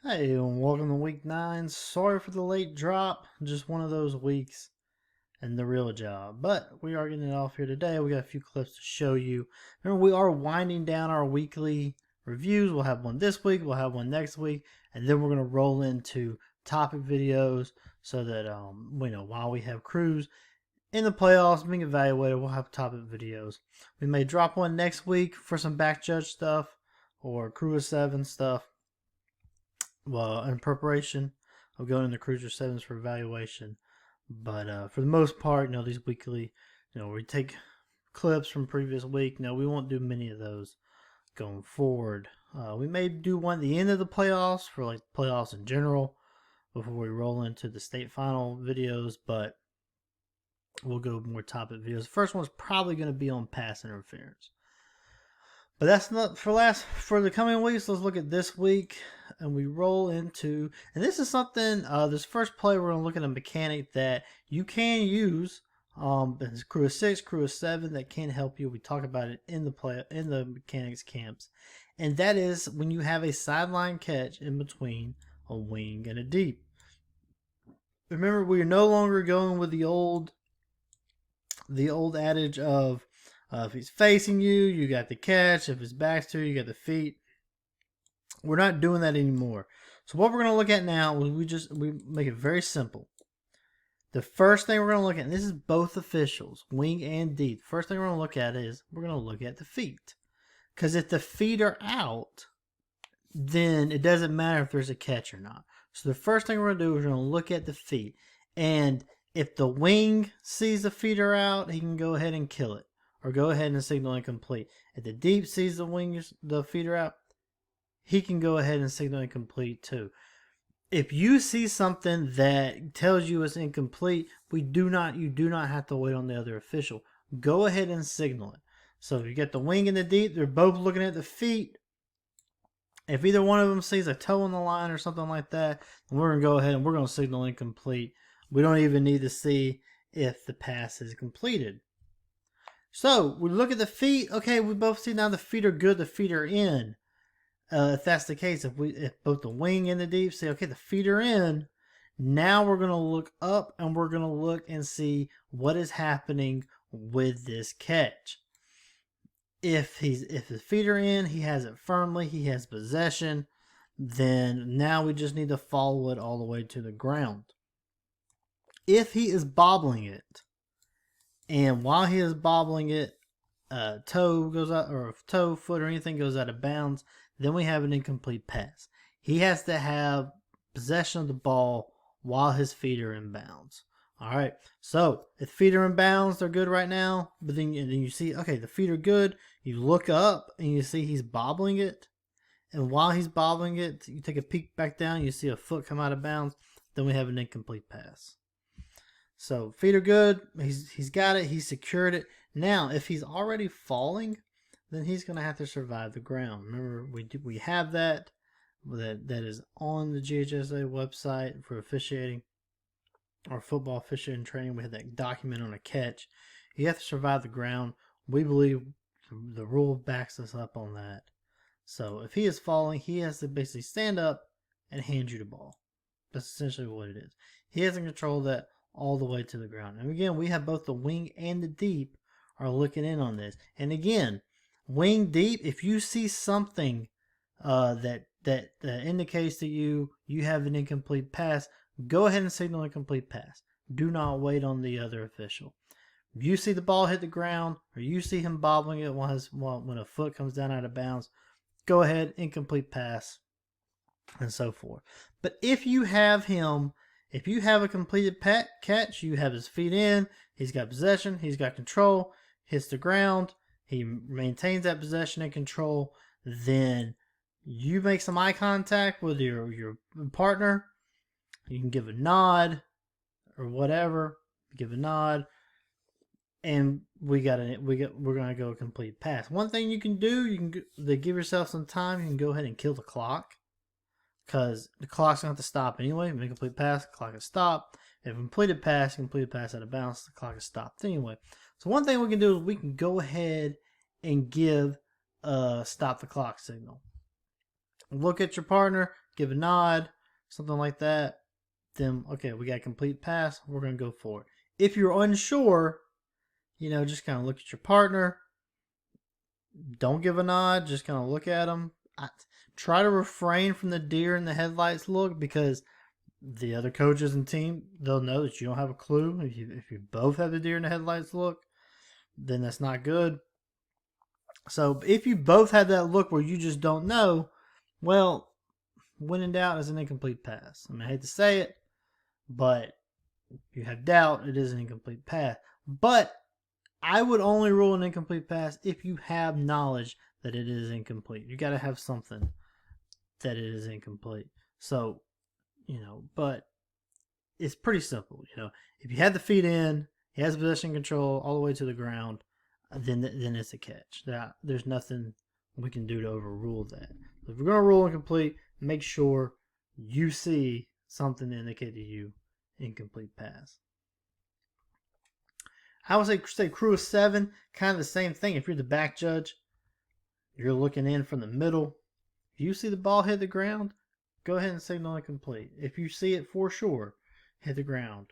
Hey, and welcome to week 9. Sorry for the late drop. Just one of those weeks and the real job. But we are getting it off here today. We got a few clips to show you. Remember, we are winding down our weekly reviews. We'll have one this week, we'll have one next week, and then we're going to roll into topic videos so that while we have crews in the playoffs being evaluated, we'll have topic videos. We may drop one next week for some back judge stuff or crew of 7 stuff. Well, in preparation of going into Cruiser 7s for evaluation. But for the most part, these weekly, we take clips from previous week. No, we won't do many of those going forward. We may do one at the end of the playoffs for like playoffs in general before we roll into the state final videos, but we'll go more topic videos. The first one's probably going to be on pass interference. But that's not for the coming weeks. Let's look at this week, and we roll into, and this is something. This first play, we're gonna look at a mechanic that you can use. It's crew of 6, crew of 7 that can help you. We talk about it in the mechanics camps, and that is when you have a sideline catch in between a wing and a deep. Remember, we are no longer going with the old adage of. If he's facing you, you got the catch. If his back's to you, you got the feet. We're not doing that anymore. So what we're going to look at now is we make it very simple. The first thing we're going to look at, and this is both officials, wing and deep. The first thing we're going to look at is we're going to look at the feet. Because if the feet are out, then it doesn't matter if there's a catch or not. So the first thing we're going to do is we're going to look at the feet. And if the wing sees the feet are out, he can go ahead and kill it. Or go ahead and signal incomplete. If the deep sees the feet are out, he can go ahead and signal incomplete too. If you see something that tells you it's incomplete, you do not have to wait on the other official. Go ahead and signal it. So if you get the wing and the deep, they're both looking at the feet. If either one of them sees a toe on the line or something like that, then we're going to go ahead and we're going to signal incomplete. We don't even need to see if the pass is completed. So we look at the feet. Okay, we both see now the feet are good. The feet are in. If that's the case, if both the wing and the deep say, okay, the feet are in. Now we're going to look up and we're going to look and see what is happening with this catch. If the feet are in, he has it firmly. He has possession. Then now we just need to follow it all the way to the ground. If he is bobbling it. And while he is bobbling it, toe goes out, or if toe, foot, or anything goes out of bounds, then we have an incomplete pass. He has to have possession of the ball while his feet are in bounds. All right. So if feet are in bounds, they're good right now. But then you see, okay, the feet are good. You look up and you see he's bobbling it. And while he's bobbling it, you take a peek back down. You see a foot come out of bounds. Then we have an incomplete pass. So feet are good. He's got it. He's secured it. Now, if he's already falling, then he's going to have to survive the ground. Remember, we have that is on the GHSA website for officiating or football officiating training. We have that document on a catch. You have to survive the ground. We believe the rule backs us up on that. So if he is falling, he has to basically stand up and hand you the ball. That's essentially what it is. He has to control that all the way to the ground. And again, we have both the wing and the deep are looking in on this. And again, wing, deep, if you see something that indicates to you have an incomplete pass, go ahead and signal incomplete pass. Do not wait on the other official. If you see the ball hit the ground or you see him bobbling it when a foot comes down out of bounds, go ahead, incomplete pass, and so forth. But if you have a completed catch, you have his feet in, he's got possession, he's got control, hits the ground, he maintains that possession and control, then you make some eye contact with your partner. You can give a nod or whatever, give a nod, and we're going to go a complete pass. One thing you can do, to give yourself some time, you can go ahead and kill the clock. Because the clock's going to have to stop anyway. Make a complete pass, the clock is stopped. If completed pass out of bounds, the clock is stopped anyway. So one thing we can do is we can go ahead and give a stop the clock signal. Look at your partner, give a nod, something like that, then okay, we got a complete pass. We're going to go for it. If you're unsure, just kind of look at your partner. Don't give a nod. Just kind of look at them. Try to refrain from the deer in the headlights look, because the other coaches and team, they'll know that you don't have a clue. If you both have the deer in the headlights look, then that's not good. So if you both have that look where you just don't know, well, when in doubt, is an incomplete pass. I mean, I hate to say it, but if you have doubt, it is an incomplete pass. But I would only rule an incomplete pass if you have knowledge that it is incomplete. You got to have something that it is incomplete. So, but it's pretty simple. If you have the feet in, he has possession control all the way to the ground, then it's a catch. There's nothing we can do to overrule that. So if we're going to rule incomplete, make sure you see something to indicate to you incomplete pass. I would say crew of 7, kind of the same thing. If you're the back judge, you're looking in from the middle. If you see the ball hit the ground, go ahead and signal incomplete. If you see it for sure hit the ground,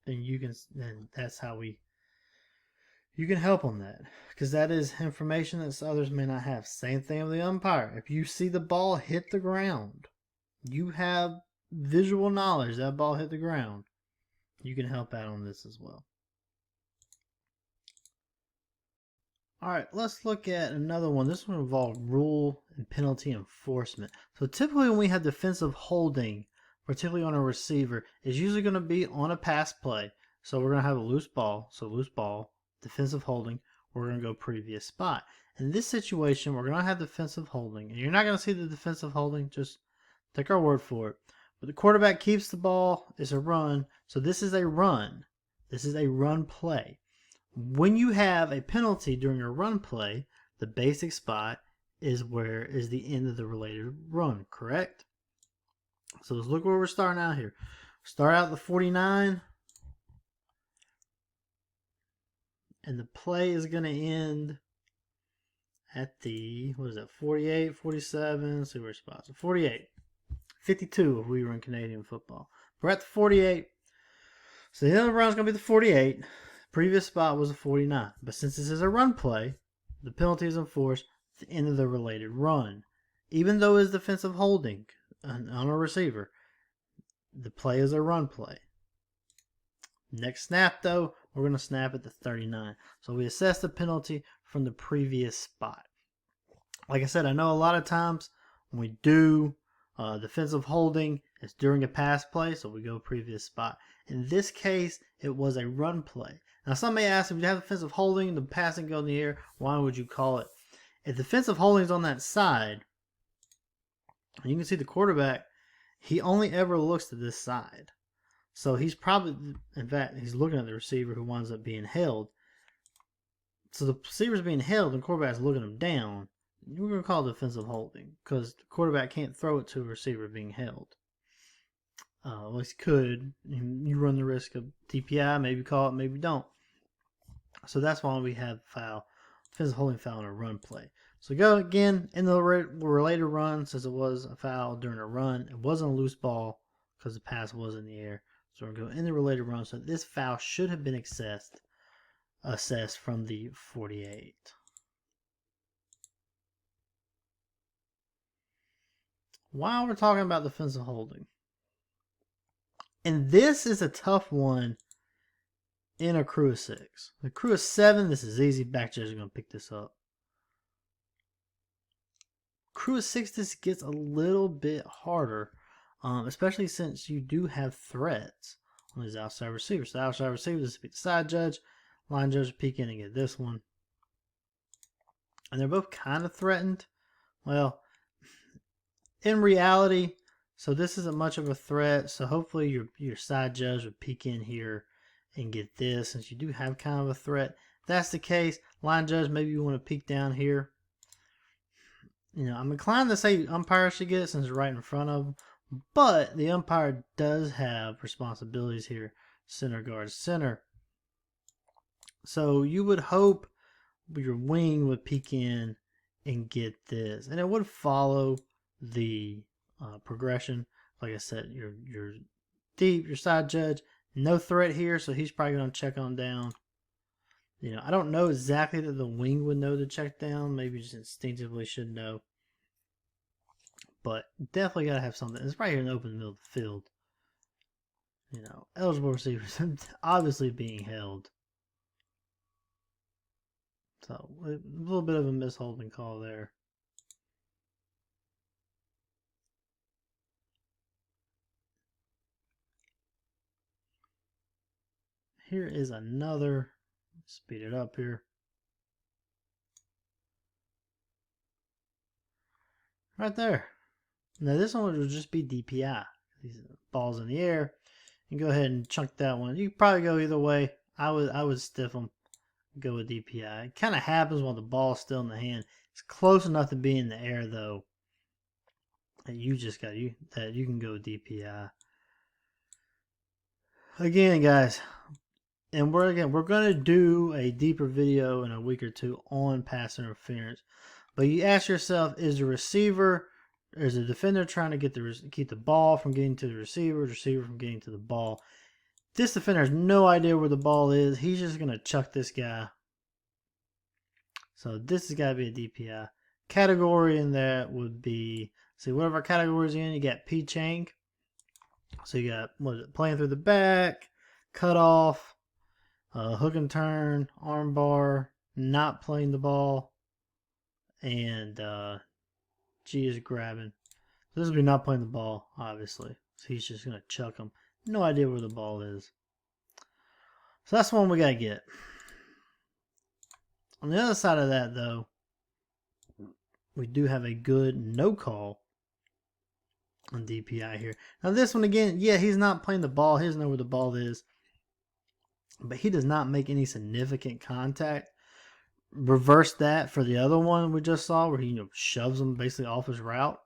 then that's how you can help on that, because that is information that others may not have. Same thing with the umpire. If you see the ball hit the ground, you have visual knowledge that ball hit the ground, you can help out on this as well. All right, let's look at another one. This one involves rule and penalty enforcement. So typically when we have defensive holding, particularly on a receiver, it's usually going to be on a pass play. So we're going to have a loose ball. So loose ball, defensive holding, we're going to go previous spot. In this situation, we're going to have defensive holding. And you're not going to see the defensive holding, just take our word for it. But the quarterback keeps the ball, it's a run. So this is a run. This is a run play. When you have a penalty during a run play, the basic spot is the end of the related run, correct? So let's look where we're starting out here. Start out the 49, and the play is going to end at the, 48, 47, let's see where spots. 48, 52 if we were in Canadian football. We're at the 48, so the end of the run is going to be the 48. Previous spot was a 49, but since this is a run play, the penalty is enforced at the end of the related run. Even though it's defensive holding on a receiver, the play is a run play. Next snap, though, we're going to snap at the 39. So we assess the penalty from the previous spot. Like I said, I know a lot of times when we do defensive holding, it's during a pass play, so we go previous spot. In this case, it was a run play. Now, some may ask, if you have defensive holding, the passing go in the air, why would you call it? If defensive holding is on that side, you can see the quarterback, he only ever looks to this side. So he's probably, in fact, he's looking at the receiver who winds up being held. So the receiver's being held and the quarterback's looking him down. We're going to call it defensive holding because the quarterback can't throw it to a receiver being held. At least could. You run the risk of DPI, maybe call it, maybe don't. So that's why we have foul, defensive holding foul in a run play. So go again in the related run, since it was a foul during a run. It wasn't a loose ball because the pass was in the air. So we're going to go in the related run. So this foul should have been assessed from the 48. While we're talking about defensive holding, and this is a tough one in a crew of 6. The crew of 7, this is easy. Back judge is going to pick this up. Crew of 6, this gets a little bit harder, especially since you do have threats on these outside receivers. So outside receivers, this will be the side judge. Line judge will peek in and get this one. And they're both kind of threatened. Well, in reality, so this isn't much of a threat. So hopefully your side judge would peek in here and get this, since you do have kind of a threat. If that's the case, line judge, maybe you want to peek down here. I'm inclined to say umpire should get it since it's right in front of them, but the umpire does have responsibilities here. Center guard center. So you would hope your wing would peek in and get this, and it would follow the progression. Like I said, your deep, your side judge, no threat here, so he's probably going to check on down. You know, I don't know exactly that the wing would know to check down. Maybe just instinctively should know. But definitely got to have something. It's right here in the open middle of the field. You know, eligible receivers obviously being held. So, a little bit of a misholding call there. Here is another. Speed it up here. Right there. Now this one would just be DPI. These balls in the air. You go ahead and chunk that one. You could probably go either way. I would stiff them. Go with DPI. It kind of happens while the ball's still in the hand. It's close enough to be in the air though. That you just got that you can go with DPI. Again, guys, and we're gonna do a deeper video in a week or two on pass interference. But you ask yourself, is the receiver, or is the defender trying to keep the ball from getting to the receiver from getting to the ball? This defender has no idea where the ball is. He's just gonna chuck this guy. So this has got to be a DPI. Category in that would be, see, whatever our category is in, you got P-Chang. So you got, what is it, playing through the back, cut off, hook and turn, arm bar, not playing the ball, and G is grabbing. So this will be not playing the ball, obviously. So he's just going to chuck him. No idea where the ball is. So that's one we got to get. On the other side of that, though, we do have a good no call on DPI here. Now this one again, yeah, he's not playing the ball. He doesn't know where the ball is. But he does not make any significant contact. Reverse that for the other one we just saw where he shoves him basically off his route.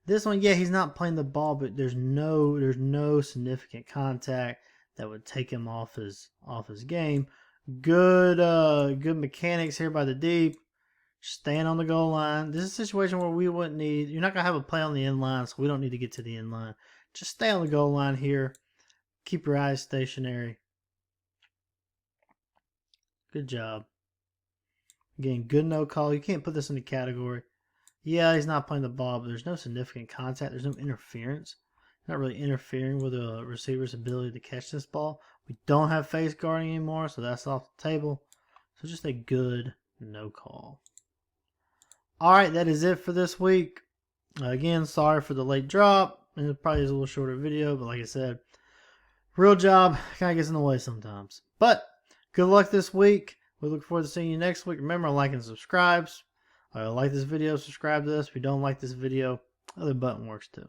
This one, yeah, he's not playing the ball, but there's no significant contact that would take him off his game. Good mechanics here by the deep. Staying on the goal line. This is a situation where we wouldn't need, you're not going to have a play on the end line, so we don't need to get to the end line. Just stay on the goal line here. Keep your eyes stationary. Good job. Again, good no call. You can't put this in the category. Yeah, he's not playing the ball, but there's no significant contact. There's no interference. Not really interfering with a receiver's ability to catch this ball. We don't have face guarding anymore, so that's off the table. So just a good no call. Alright, that is it for this week. Again, sorry for the late drop. And it probably is a little shorter video, but like I said, real job kind of gets in the way sometimes. But good luck this week. We look forward to seeing you next week. Remember, like and subscribe. Like this video, subscribe to this. If you don't like this video, other button works too.